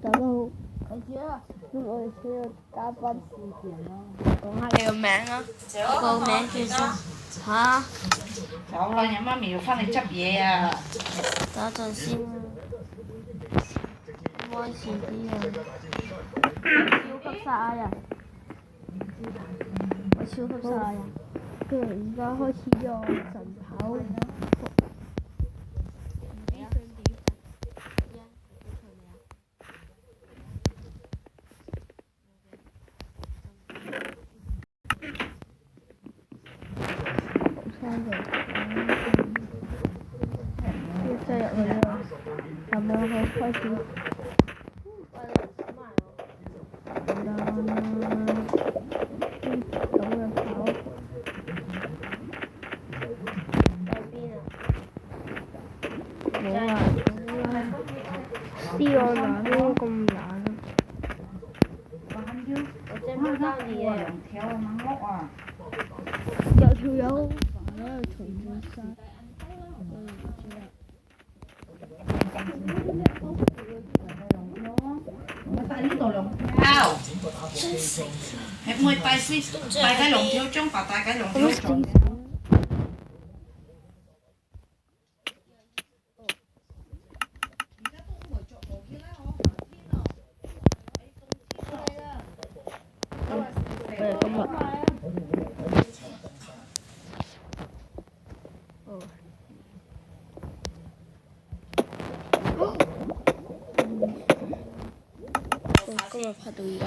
大家好，咁我哋請個嘉賓講下你個名啊。我個名叫做嚇，走啦！有媽咪要翻嚟執嘢啊！等一陣先，開始啲啊！超級殺人，我超級殺人。跟住而家開始咗晨跑。要進入去啦，咁樣好開始。咁樣跑。冇啊！D 我難都咁難啊！有條友喺度重咗晒。我帶呢度龍條，你唔會帶雞龍條將白帶雞龍條做。今日拍到而家。